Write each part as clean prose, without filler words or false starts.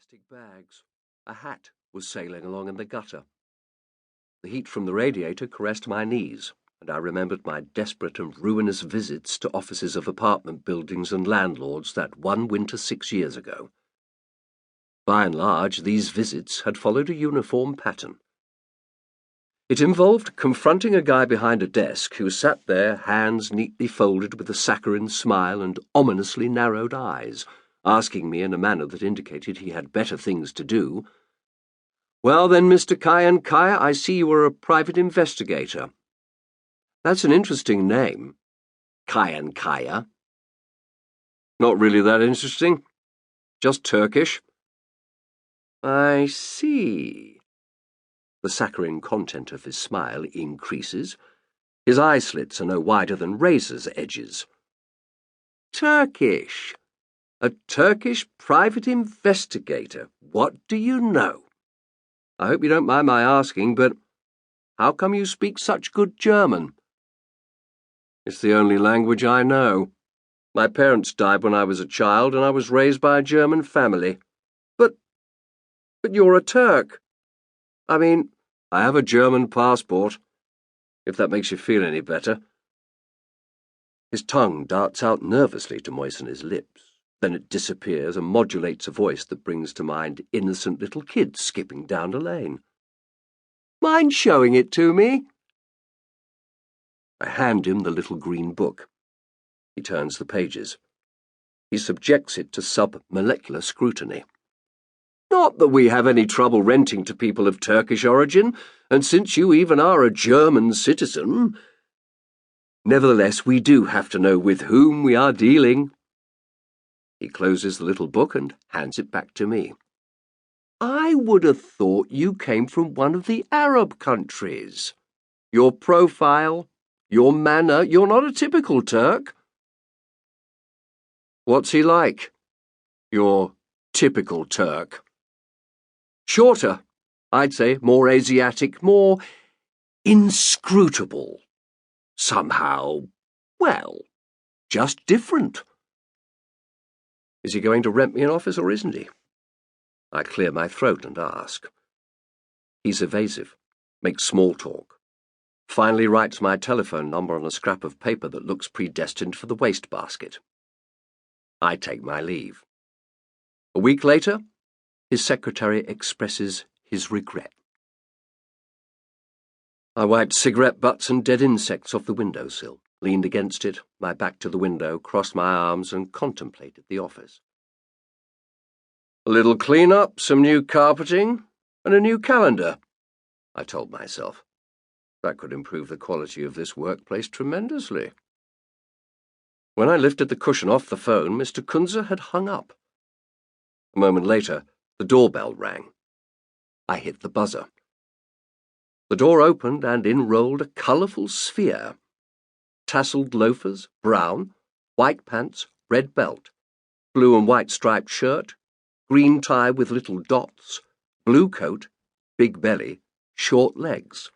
plastic bags. A hat was sailing along in the gutter. The heat from the radiator caressed my knees, and I remembered my desperate and ruinous visits to offices of apartment buildings and landlords that one winter 6 years ago. By and large, these visits had followed a uniform pattern. It involved confronting a guy behind a desk who sat there, hands neatly folded with a saccharine smile and ominously narrowed eyes, asking me in a manner that indicated he had better things to do, "Well then, Mr. Kayankaya, I see you are a private investigator. That's an interesting name, Kayankaya." "Not really that interesting. Just Turkish." "I see." The saccharine content of his smile increases. His eye slits are no wider than razor's edges. "Turkish. A Turkish private investigator. What do you know? I hope you don't mind my asking, but how come you speak such good German?" "It's the only language I know. My parents died when I was a child, and I was raised by a German family." But you're a Turk. I mean, I have a German passport, if that makes you feel any better." His tongue darts out nervously to moisten his lips. Then it disappears and modulates a voice that brings to mind innocent little kids skipping down a lane. "Mind showing it to me?" I hand him the little green book. He turns the pages. He subjects it to sub-molecular scrutiny. "Not that we have any trouble renting to people of Turkish origin, and since you even are a German citizen, nevertheless we do have to know with whom we are dealing." He closes the little book and hands it back to me. "I would have thought you came from one of the Arab countries. Your profile, your manner, you're not a typical Turk." "What's he like, your typical Turk?" "Shorter, I'd say, more Asiatic, more inscrutable. Somehow, well, just different." "Is he going to rent me an office or isn't he?" I clear my throat and ask. He's evasive, makes small talk, finally writes my telephone number on a scrap of paper that looks predestined for the wastebasket. I take my leave. A week later, his secretary expresses his regret. I wiped cigarette butts and dead insects off the windowsill, leaned against it, my back to the window, crossed my arms and contemplated the office. "A little clean-up, some new carpeting, and a new calendar," I told myself. That could improve the quality of this workplace tremendously. When I lifted the cushion off the phone, Mr. Kunze had hung up. A moment later, the doorbell rang. I hit the buzzer. The door opened and in rolled a colourful sphere. Tasselled loafers, brown, white pants, red belt, blue and white striped shirt, green tie with little dots, blue coat, big belly, short legs.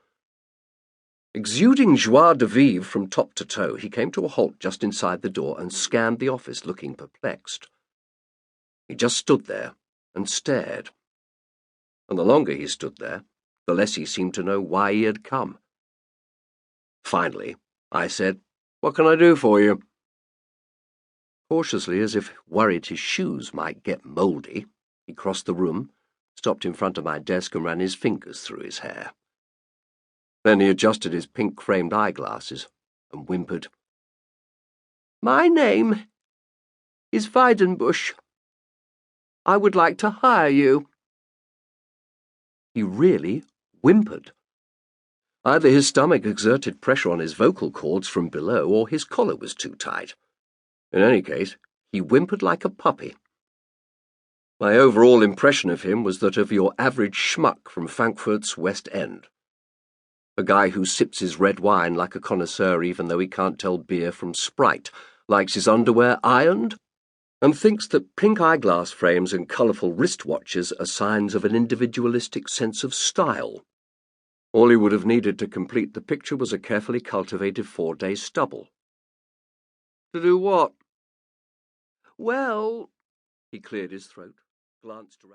Exuding joie de vivre from top to toe, he came to a halt just inside the door and scanned the office, looking perplexed. He just stood there and stared. And the longer he stood there, the less he seemed to know why he had come. Finally, I said, "What can I do for you?" Cautiously, as if worried his shoes might get mouldy, he crossed the room, stopped in front of my desk and ran his fingers through his hair. Then he adjusted his pink-framed eyeglasses and whimpered, "My name is Weidenbush. I would like to hire you." He really whimpered. Either his stomach exerted pressure on his vocal cords from below, or his collar was too tight. In any case, he whimpered like a puppy. My overall impression of him was that of your average schmuck from Frankfurt's West End. A guy who sips his red wine like a connoisseur even though he can't tell beer from Sprite, likes his underwear ironed, and thinks that pink eyeglass frames and colourful wristwatches are signs of an individualistic sense of style. All he would have needed to complete the picture was a carefully cultivated 4-day stubble. "To do what?" "Well," he cleared his throat, glanced around.